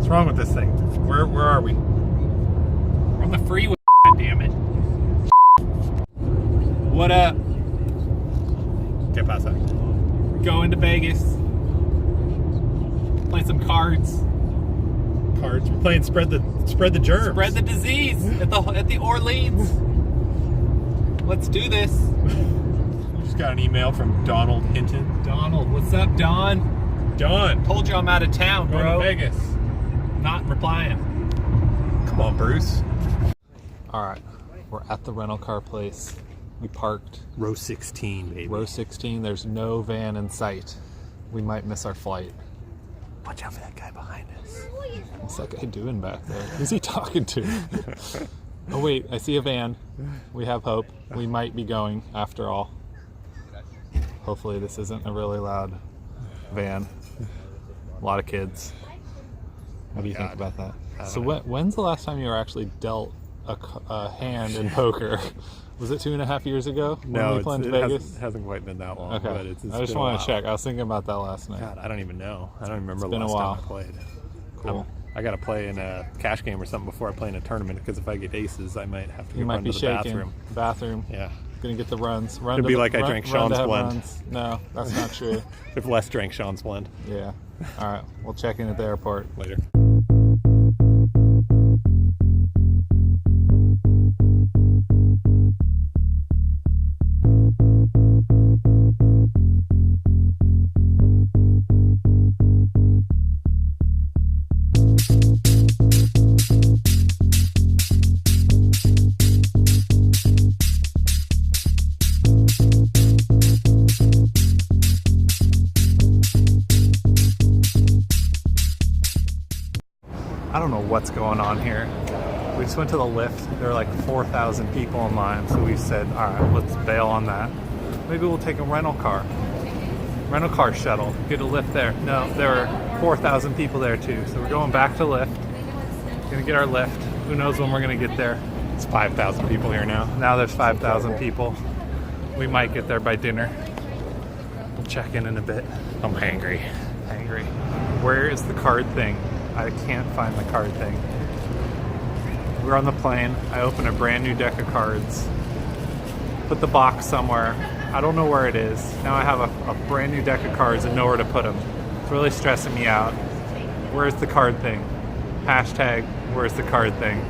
What's wrong with this thing? Where are we? We're on the freeway, damn it. What up? ¿Qué pasa? Going to Vegas. Play some cards. Cards. We're playing spread the germs. Spread the disease at the Orleans. Let's do this. Just got an email from Donald Hinton. Donald, what's up, Don? Don. Told you I'm out of town, Going bro. to Vegas. Not replying. Come on, Bruce. Alright, we're at the rental car place. We parked. Row 16, baby. Row 16, there's no van in sight. We might miss our flight. Watch out for that guy behind us. What's that guy doing back there? Who's he talking to? Oh wait, I see a van. We have hope. We might be going after all. Hopefully this isn't a really loud van. A lot of kids. What do you think about that? So when's the last time you were actually dealt a hand in poker? Was it 2.5 years ago when we played in Vegas? It hasn't quite been that long. Okay. But it's I just want to check. I was thinking about that last night. God, I don't even know. I don't remember the been a last while. time I played. Cool. I got to play in a cash game or something before I play in a tournament, because if I get aces, I might have to You might run be to the shaking. bathroom. Yeah. Gonna get the runs. Run It'd to be the- like I run- drank run Shaun's to have blend. runs. No, that's not true. If Les drank Shaun's blend. Yeah. All right. We'll check in at the airport. Later. I don't know what's going on here. We just went to the lift. There are like 4,000 people in line, so we said, all right, let's bail on that. Maybe we'll take a rental car shuttle, get a lift there. No, there are 4,000 people there too, so we're going back to lift. Gonna get our lift. Who knows when we're gonna get there? It's 5,000 people here now. Now there's 5,000 people. We might get there by dinner. We'll check in a bit. I'm hangry. Angry. Where is the card thing? I can't find the card thing. We're on the plane. I open a brand new deck of cards. Put the box somewhere. I don't know where it is. Now I have a brand new deck of cards and nowhere to put them. It's really stressing me out. Where's the card thing? Hashtag, where's the card thing?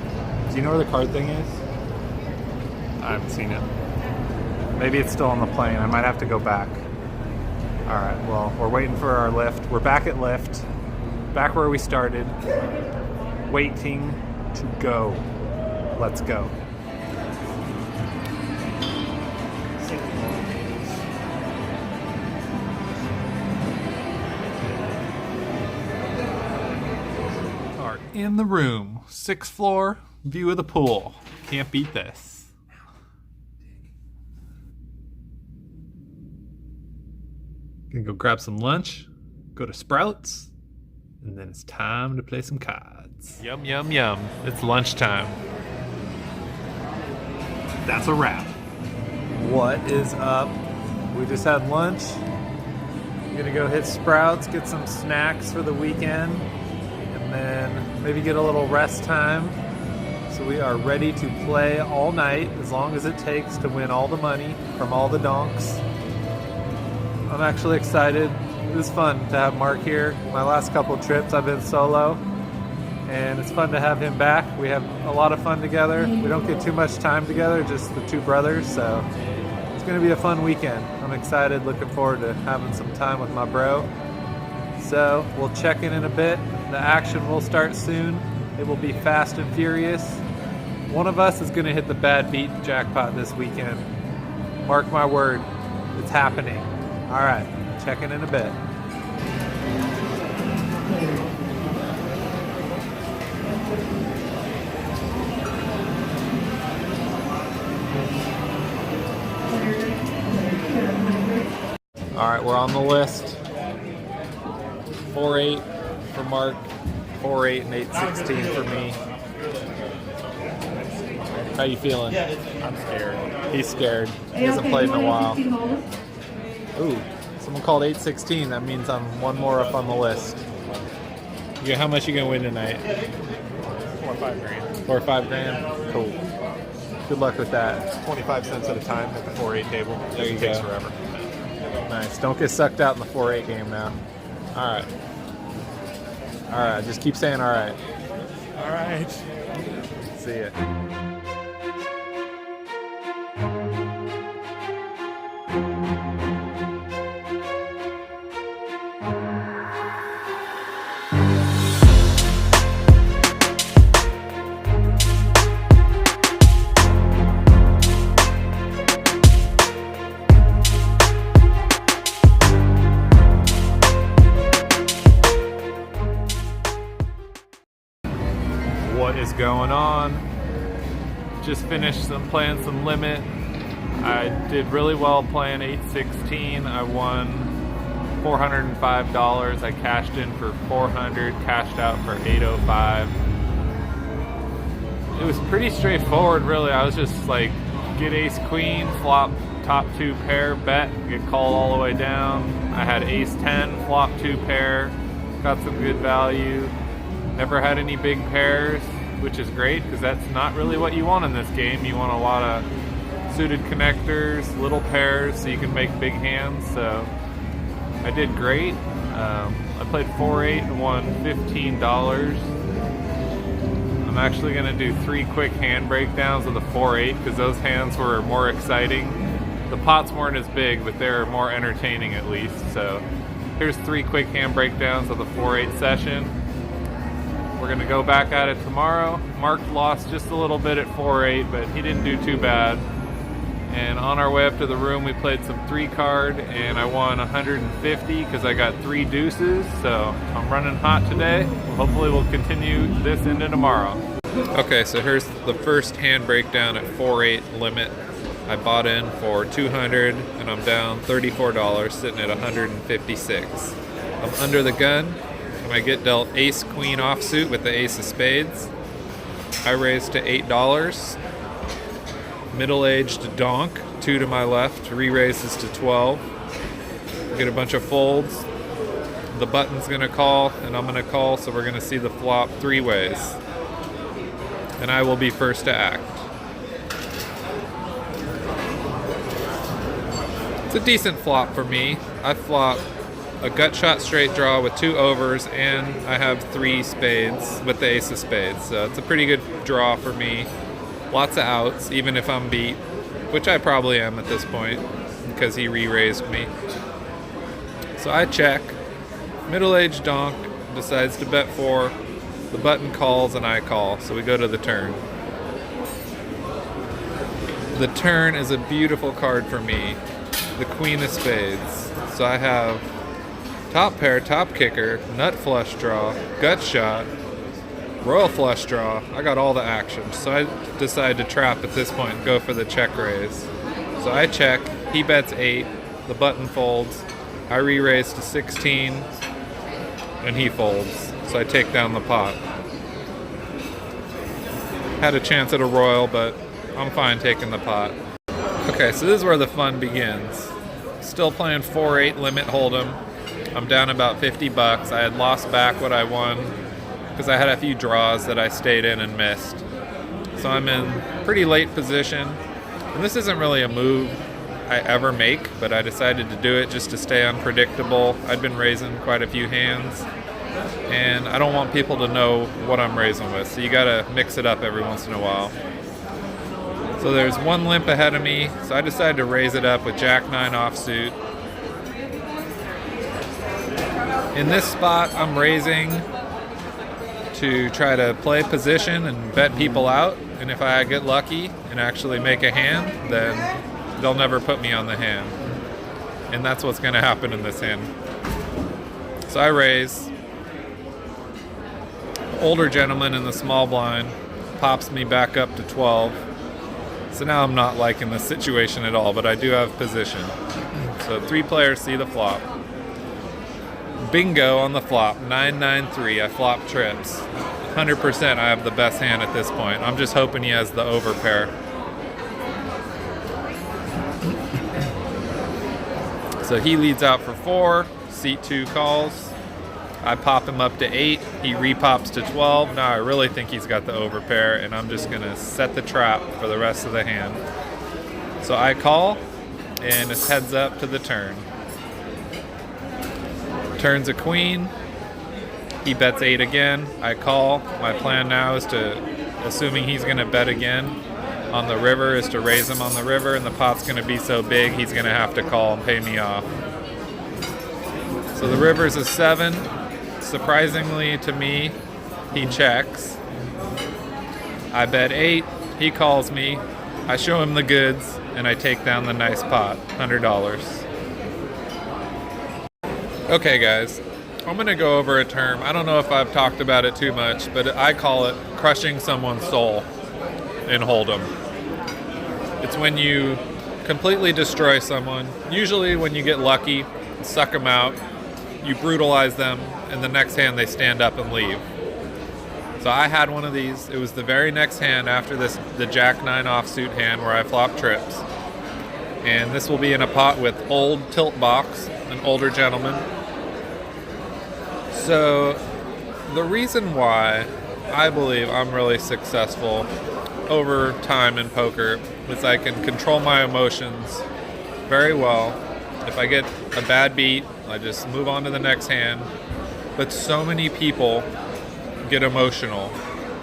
Do you know where the card thing is? I haven't seen it. Maybe it's still on the plane. I might have to go back. All right, well, we're waiting for our lift. We're back at lift. Back where we started. Waiting to go. Let's go. Are in the room. 6th floor, view of the pool. Can't beat this. Gonna go grab some lunch, go to Sprouts, and then it's time to play some cards. Yum, yum, yum. It's lunchtime. That's a wrap. What is up? We just had lunch. Gonna go hit Sprouts, get some snacks for the weekend, and then maybe get a little rest time. So we are ready to play all night, as long as it takes to win all the money from all the donks. I'm actually excited. It was fun to have Mark here. My last couple trips I've been solo, and it's fun to have him back. We have a lot of fun together. We don't get too much time together, just the two brothers, so it's gonna be a fun weekend. I'm excited, looking forward to having some time with my bro. So we'll check in a bit. The action will start soon. It will be fast and furious. One of us is gonna hit the bad beat jackpot this weekend. Mark my word, it's happening. All right, checking in a bit. All right, we're on the list. 4-8 for Mark, 4-8 and 8-16 for me. How you feeling? I'm scared. He's scared. He hasn't played in a while. Ooh, someone called 8-16. That means I'm one more up on the list. How much you gonna win tonight? 4 or 5 grand. 4 or 5 grand? Cool. Good luck with that. 25 cents at a time at the 4-8 table. There you It takes go. forever. Nice. Don't get sucked out in the 4-8 game now. All right. All right. Just keep saying all right. All right. See ya. What is going on? Just finished playing some limit. I did really well playing 816. I won $405. I cashed in for $400, cashed out for $805. It was pretty straightforward, really. I was just like, get ace queen, flop top 2 pair, bet, get called all the way down. I had ace 10, flop 2 pair, got some good value. Never had any big pairs, which is great because that's not really what you want in this game. You want a lot of suited connectors, little pairs, so you can make big hands. So I did great. I played 4-8 and won $15. I'm actually going to do 3 quick hand breakdowns of the 4-8 because those hands were more exciting. The pots weren't as big, but they're more entertaining at least. So here's 3 quick hand breakdowns of the 4-8 session. We're going to go back at it tomorrow. Mark lost just a little bit at 4-8, but he didn't do too bad. And on our way up to the room, we played some 3-card, and I won 150 because I got 3 deuces. So I'm running hot today. Hopefully we'll continue this into tomorrow. Okay, so here's the first hand breakdown at 4-8 limit. I bought in for $200, and I'm down $34, sitting at $156. I'm under the gun. I get dealt ace queen offsuit with the ace of spades. I raised to $8. Middle-aged donk, 2 to my left, re-raises to 12. Get a bunch of folds. The button's gonna call, and I'm gonna call, so we're gonna see the flop 3 ways. And I will be first to act. It's a decent flop for me. I flop a gut shot straight draw with 2 overs, and I have 3 spades with the ace of spades. So it's a pretty good draw for me. Lots of outs, even if I'm beat, which I probably am at this point because he re-raised me. So I check. Middle-aged donk decides to bet 4. The button calls and I call, so we go to the turn. The turn is a beautiful card for me. The queen of spades. So I have top pair, top kicker, nut flush draw, gut shot, royal flush draw. I got all the action. So I decide to trap at this point and go for the check raise. So I check, he bets 8, the button folds, I re-raise to 16, and he folds. So I take down the pot. Had a chance at a royal, but I'm fine taking the pot. Okay, so this is where the fun begins. Still playing 4-8 limit hold'em. I'm down about $50. I had lost back what I won because I had a few draws that I stayed in and missed. So I'm in pretty late position. And this isn't really a move I ever make, but I decided to do it just to stay unpredictable. I'd been raising quite a few hands, and I don't want people to know what I'm raising with, so you gotta mix it up every once in a while. So there's 1 limp ahead of me, so I decided to raise it up with Jack-9 offsuit. In this spot, I'm raising to try to play position and bet people out, and if I get lucky and actually make a hand, then they'll never put me on the hand. And that's what's gonna happen in this hand. So I raise. Older gentleman in the small blind pops me back up to 12. So now I'm not liking the situation at all, but I do have position. So 3 players see the flop. Bingo on the flop, 9-9-3. I flop trips. 100% I have the best hand at this point. I'm just hoping he has the over pair. So he leads out for 4. Seat 2 calls. I pop him up to 8. He repops to 12. Now I really think he's got the overpair, and I'm just gonna set the trap for the rest of the hand. So I call, and it's heads up to the turn. Turns a queen. He bets 8 again. I call. My plan now is to, assuming he's gonna bet again on the river, is to raise him on the river, and the pot's gonna be so big he's gonna have to call and pay me off. So the river's a 7. Surprisingly to me, he checks. I bet 8. He calls me. I show him the goods, and I take down the nice pot, $100. Okay, guys, I'm going to go over a term. I don't know if I've talked about it too much, but I call it crushing someone's soul in Hold'em. It's when you completely destroy someone. Usually when you get lucky, suck them out, you brutalize them, and the next hand they stand up and leave. So I had one of these. It was the very next hand after this, the Jack-9 offsuit hand where I flop trips. And this will be in a pot with old tilt box, an older gentleman. So the reason why I believe I'm really successful over time in poker is I can control my emotions very well. If I get a bad beat, I just move on to the next hand. But so many people get emotional.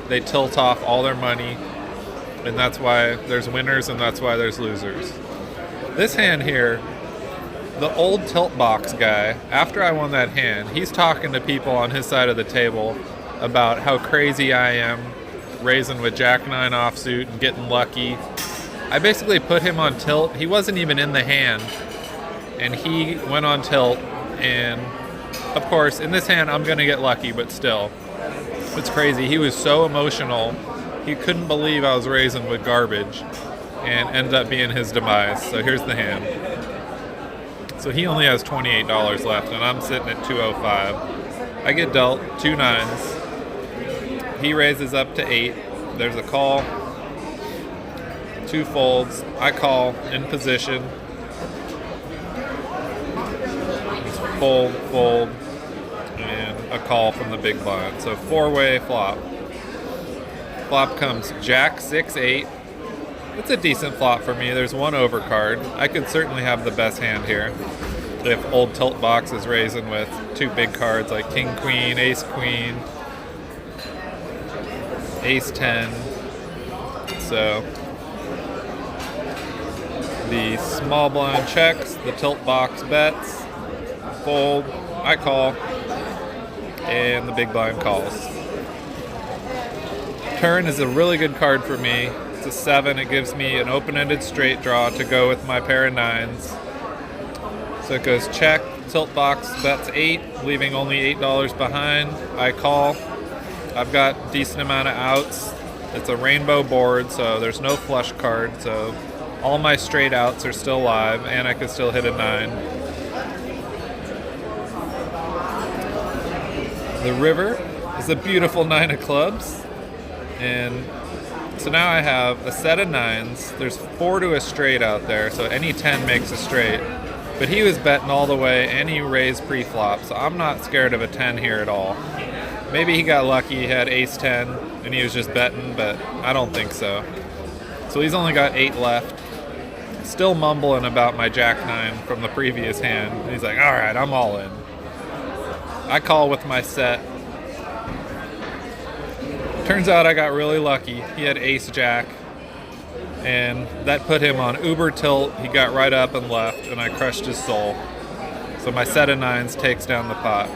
They tilt off all their money, and that's why there's winners and that's why there's losers. This hand here, the old tilt box guy, after I won that hand, he's talking to people on his side of the table about how crazy I am raising with Jack-9 offsuit and getting lucky. I basically put him on tilt. He wasn't even in the hand, and he went on tilt, and of course, in this hand, I'm going to get lucky, but still. It's crazy. He was so emotional. He couldn't believe I was raising with garbage, and ended up being his demise. So here's the hand. So he only has $28 left, and I'm sitting at $205. I get dealt 2 9s. He raises up to 8. There's a call. 2 folds. I call in position. It's fold, fold, and a call from the big blind. So 4-way flop. Flop comes Jack 6-8. It's a decent flop for me. There's 1 overcard. I could certainly have the best hand here if old tilt box is raising with 2 big cards like King Queen, Ace Queen, Ace 10. So the small blind checks, the tilt box bets, fold, I call, and the big blind calls. Turn is a really good card for me. It's a 7. It gives me an open-ended straight draw to go with my pair of 9s. So it goes check, tilt box bets 8, leaving only $8 behind. I call. I've got a decent amount of outs. It's a rainbow board, so there's no flush card. So all my straight outs are still live, and I could still hit a 9. The river is a beautiful 9 of clubs, and so now I have a set of 9s. There's 4 to a straight out there, so any 10 makes a straight. But he was betting all the way, and he raised pre-flop, so I'm not scared of a 10 here at all. Maybe he got lucky, he had ace 10, and he was just betting, but I don't think so. So he's only got 8 left. Still mumbling about my Jack-9 from the previous hand. And he's like, all right, I'm all in. I call with my set. Turns out I got really lucky. He had ace jack, and that put him on uber tilt. He got right up and left, and I crushed his soul. So my set of 9s takes down the pot.